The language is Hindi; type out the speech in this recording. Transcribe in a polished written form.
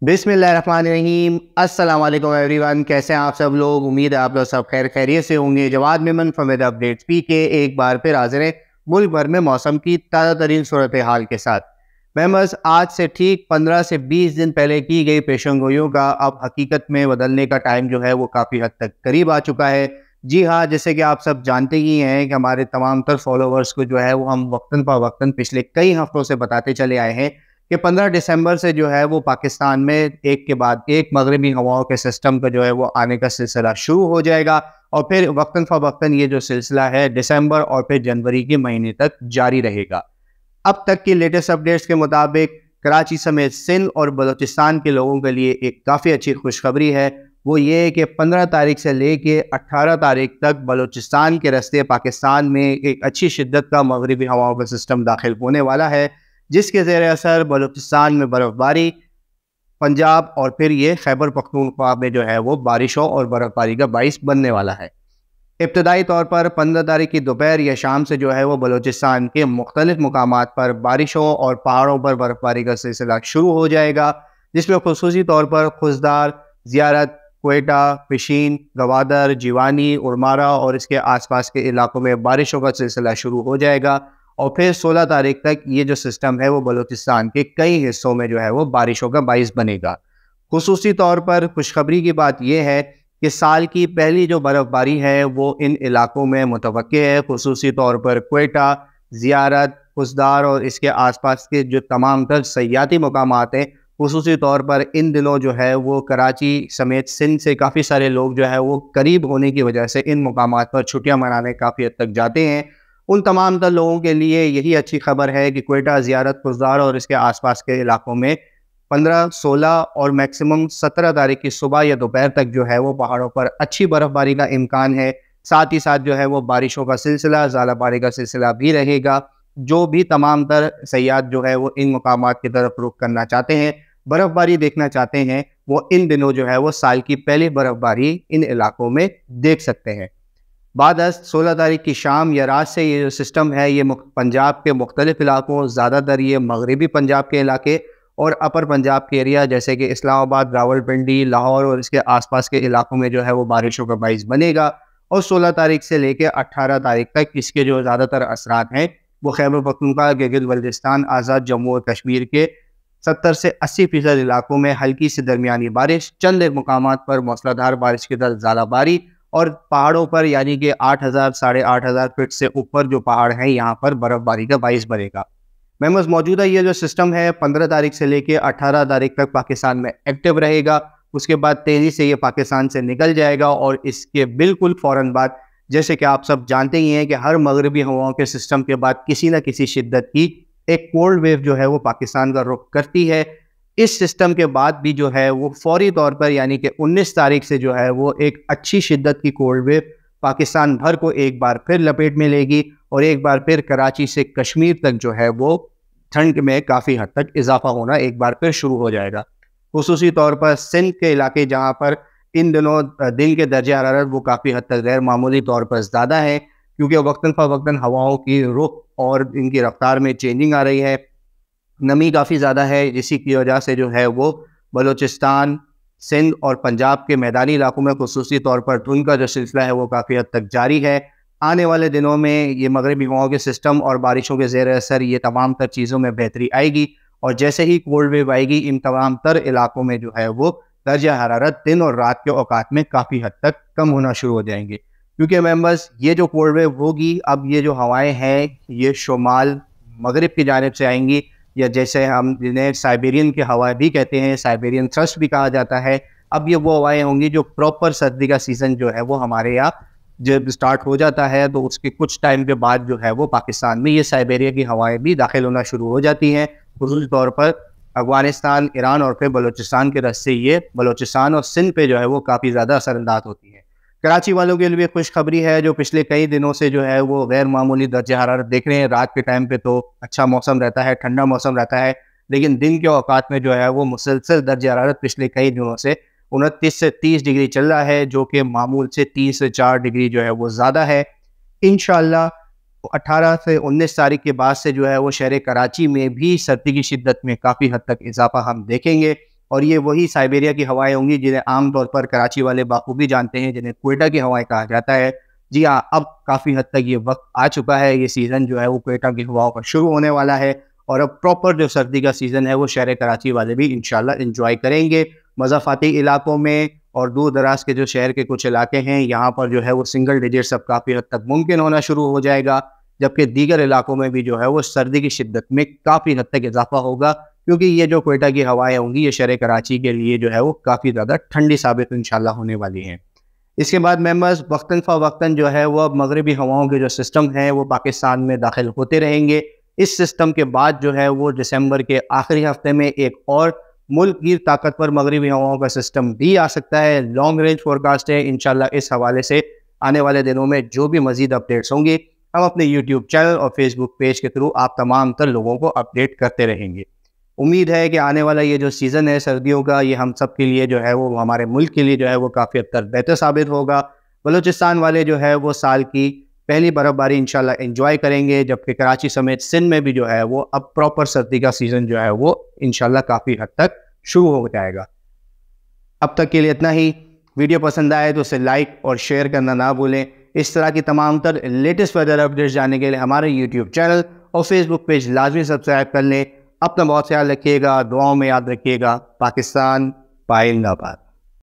बिस्मिल्लाहिर्रहमानिर्रहीम। अस्सलाम वालेकुम एवरीवन, कैसे हैं आप सब लोग। उम्मीद है आप लोग सब खैर खैरियत से होंगे। Jawad Memon from weather updates P K एक बार फिर हाजिर है मुल्क भर में मौसम की ताज़ा तरीन सूरत हाल के साथ। मेंबर्स, आज से ठीक 15 से 20 दिन पहले की गई पेशंगोइयों का अब हकीकत में बदलने का टाइम जो है वो काफ़ी हद तक करीब आ चुका है। जी हाँ, जैसे कि आप सब जानते ही हैं कि हमारे तमाम तर फॉलोवर्स को जो है वो हम वक्तन प वक्तन पिछले कई हफ्तों से बताते चले आए हैं कि 15 दिसंबर से जो है वो पाकिस्तान में एक के बाद एक मगरबी हवाओं के सिस्टम का जो है वो आने का सिलसिला शुरू हो जाएगा और फिर वक्तन फ़वक्तन ये जो सिलसिला है दिसंबर और फिर जनवरी के महीने तक जारी रहेगा। अब तक की लेटेस्ट अपडेट्स के मुताबिक कराची समेत सिंध और बलूचिस्तान के लोगों के लिए एक काफ़ी अच्छी खुशखबरी है। वो ये है कि 15 तारीख से लेके 18 तारीख तक बलूचिस्तान के रास्ते पाकिस्तान में एक अच्छी शिद्दत का मगरबी हवाओं का सिस्टम दाखिल होने वाला है, जिसके ज़ेर असर बलूचिस्तान में बर्फ़बारी, पंजाब और फिर ये खैबर पख्तूनख्वा में जो है वो बारिशों और बर्फ़बारी का बाइस बनने वाला है। इब्तदाई तौर पर 15 तारीख की दोपहर या शाम से जो है वो बलूचिस्तान के मुख्तलिफ मुकामात पर बारिशों और पहाड़ों पर बर्फ़बारी का सिलसिला शुरू हो जाएगा, जिसमें खुसूसी तौर पर खुशदार, ज़ियारत, क्वेटा, पिशीन, गवादर, जीवानी, उर्मारा और इसके आसपास के इलाकों में बारिशों का सिलसिला शुरू हो जाएगा और फिर 16 तारीख तक ये जो सिस्टम है वो बलूचिस्तान के कई हिस्सों में जो है वो बारिशों का बाइस बनेगा। खुसूसी तौर पर खुशखबरी की बात यह है कि साल की पहली जो बर्फ़बारी है वो इन इलाकों में मुतवक्के है। खुसूसी तौर पर क्वेटा, ज़ियारत, खुशदार और इसके आसपास के जो तमाम तर सयाती मकामात हैं, खुसूसी तौर पर इन दिनों जो है वो कराची समेत सिंध से काफ़ी सारे लोग जो है वो करीब होने की वजह से इन मकामात पर छुट्टियाँ मनाने काफ़ी हद तक जाते हैं। उन तमाम तर लोगों के लिए यही अच्छी खबर है कि क्वेटा, ज़ियारत, खुशदार और इसके आसपास के इलाकों में 15, 16 और मैक्सिमम 17 तारीख की सुबह या दोपहर तक जो है वो पहाड़ों पर अच्छी बर्फ़बारी का इम्कान है। साथ ही साथ जो है वो बारिशों का सिलसिला, ज़ालाबारी का सिलसिला भी रहेगा। जो भी तमाम तर सयाह जो है वो इन मकामात की तरफ रुख करना चाहते हैं, बर्फ़बारी देखना चाहते हैं, वो इन दिनों जो है वो साल की पहली बर्फ़बारी इन इलाकों में देख सकते हैं। बाद 16 तारीख की शाम या रात से ये जो सिस्टम है ये पंजाब के मुख्तलिफ इलाकों, ज़्यादातर ये मगरबी पंजाब के इलाके और अपर पंजाब के एरिया जैसे कि इस्लामाबाद, रावलपिंडी, लाहौर और इसके आसपास के इलाकों में जो है वो बारिशों का बाइस बनेगा और 16 तारीख से लेकर 18 तारीख तक इसके जो ज़्यादातर असरात हैं वो खैबर पख्तूनख्वा, गिलगित बल्तिस्तान, आज़ाद जम्मू और कश्मीर के 70 से 80% इलाकों में हल्की से दरमियानी बारिश, चंद एक मकामात पर मूसलाधार बारिश के साथ ज़्यादाबारी और पहाड़ों पर यानी कि 8000 साढ़े 8000 फीट से ऊपर जो पहाड़ हैं यहाँ पर बर्फ़बारी का बाइस बनेगा। मेंबर्स, मौजूदा ये जो सिस्टम है 15 तारीख से लेकर 18 तारीख तक पाकिस्तान में एक्टिव रहेगा। उसके बाद तेज़ी से ये पाकिस्तान से निकल जाएगा और इसके बिल्कुल फ़ौरन बाद, जैसे कि आप सब जानते ही हैं कि हर मगरबी हवाओं के सिस्टम के बाद किसी न किसी शिद्दत की एक कोल्ड वेव जो है वो पाकिस्तान का रुख करती है। इस सिस्टम के बाद भी जो है वो फौरी तौर पर यानी कि 19 तारीख से जो है वो एक अच्छी शिद्दत की कोल्ड वेव पाकिस्तान भर को एक बार फिर लपेट में लेगी और एक बार फिर कराची से कश्मीर तक जो है वो ठंड में काफ़ी हद तक इजाफा होना एक बार फिर शुरू हो जाएगा। खुसूसी तौर पर सिंध के इलाके जहाँ पर इन दिनों दिन के दर्जा हरारत वो काफ़ी हद तक गैर मामूली तौर पर ज़्यादा है, क्योंकि वक्तन फ़वक्तन हवाओं की रुख और इनकी रफ्तार में चेंजिंग आ रही है। नमी काफ़ी ज़्यादा है, इसी की वजह से जो है वो बलूचिस्तान, सिंध और पंजाब के मैदानी इलाकों में खुसूसी तौर पर धुंध का जो सिलसिला है वो काफ़ी हद तक जारी है। आने वाले दिनों में ये मगरबी हवाओं के सिस्टम और बारिशों के ज़ेर असर ये तमाम तर चीज़ों में बेहतरी आएगी और जैसे ही कोल्ड वेव आएगी इन तमाम तर इलाकों में जो है वो दर्जा हरारत दिन और रात के औकात में काफ़ी हद तक कम होना शुरू हो जाएंगे। क्योंकि मेंबर्स, ये जो कोल्ड वेव होगी, अब ये जो हवाएं हैं ये शुमाल मगरब की जानिब से आएंगी, या जैसे हम जिन्हें साइबेरियन की हवा भी कहते हैं, साइबेरियन थ्रस्ट भी कहा जाता है। अब ये वो हवाएं होंगी जो प्रॉपर सर्दी का सीज़न जो है वो हमारे यहाँ जब स्टार्ट हो जाता है तो उसके कुछ टाइम के बाद जो है वो पाकिस्तान में ये साइबेरिया की हवाएं भी दाखिल होना शुरू हो जाती हैं। ख़ुसूसी तौर पर अफ़गानिस्तान, ईरान और फिर बलूचिस्तान के रास्ते ये बलूचिस्तान और सिंध पे जो है वो काफ़ी ज़्यादा असरअंदाज होती है। कराची वालों के लिए खुशखबरी है जो पिछले कई दिनों से जो है वो गैर मामूली दर्जा हरारत देख रहे हैं। रात के टाइम पे तो अच्छा मौसम रहता है, ठंडा मौसम रहता है, लेकिन दिन के औकात में जो है वो मुसलसल दर्जा हरारत पिछले कई दिनों से 29 से 30 डिग्री चल रहा है, जो कि मामूल से 3 से 4 डिग्री जो है वो ज़्यादा है। इंशाअल्लाह 18 से 19 तारीख के बाद से जो है वो शहर कराची में भी सर्दी की शिद्दत में काफ़ी हद तक इजाफा हम देखेंगे और ये वही साइबेरिया की हवाएं होंगी जिन्हें आमतौर पर कराची वाले बाखूबी जानते हैं, जिन्हें क्वेटा की हवाएं कहा जाता है। जी हाँ, अब काफ़ी हद तक ये वक्त आ चुका है, ये सीज़न जो है वो क्वेटा की हवाओं का शुरू होने वाला है और अब प्रॉपर जो सर्दी का सीज़न है वो शहर कराची वाले भी इंशाल्लाह एंजॉय करेंगे। मज़ाफ़ाती इलाकों में और दूर दराज के जो शहर के कुछ इलाके हैं, यहाँ पर जो है वो सिंगल डिजिट्स अब काफ़ी हद तक मुमकिन होना शुरू हो जाएगा, जबकि दीगर इलाकों में भी जो है वो सर्दी की शिद्दत में काफ़ी हद तक इजाफा होगा, क्योंकि ये जो क्वेटा की हवाएं होंगी ये शहर कराची के लिए जो है वो काफ़ी ज़्यादा ठंडी साबित इंशाल्लाह होने वाली हैं। इसके बाद मेंबर्स वक्तन फ़वक्तन जो है वो अब मगरबी हवाओं के जो सिस्टम हैं वो पाकिस्तान में दाखिल होते रहेंगे। इस सिस्टम के बाद जो है वो दिसंबर के आखिरी हफ्ते में एक और मुल्क गिर ताकतवर मगरबी हवाओं का सिस्टम भी आ सकता है। लॉन्ग रेंज फोरकास्ट है, इंशाल्लाह इस हवाले से आने वाले दिनों में जो भी मज़ीद अपडेट्स होंगी हम अपने यूट्यूब चैनल और फेसबुक पेज के थ्रू आप तमाम तर लोगों को अपडेट करते रहेंगे। उम्मीद है कि आने वाला ये जो सीज़न है सर्दियों का, ये हम सब के लिए जो है वो हमारे मुल्क के लिए जो है वो काफ़ी हद तक बेहतर साबित होगा। बलूचिस्तान वाले जो है वो साल की पहली बर्फ़बारी इंशाल्लाह एंजॉय करेंगे, जबकि कराची समेत सिंध में भी जो है वो अब प्रॉपर सर्दी का सीज़न जो है वो इंशाल्लाह काफ़ी हद तक शुरू हो जाएगा। अब तक के लिए इतना ही। वीडियो पसंद आए तो उसे लाइक और शेयर करना ना भूलें। इस तरह की तमाम तर लेटेस्ट वेदर अपडेट्स जानने के लिए हमारे यूट्यूब चैनल और फेसबुक पेज लाजमी सब्सक्राइब कर लें। अपना बहुत ख्याल रखिएगा, दुआओं में याद रखिएगा। पाकिस्तान जिंदाबाद।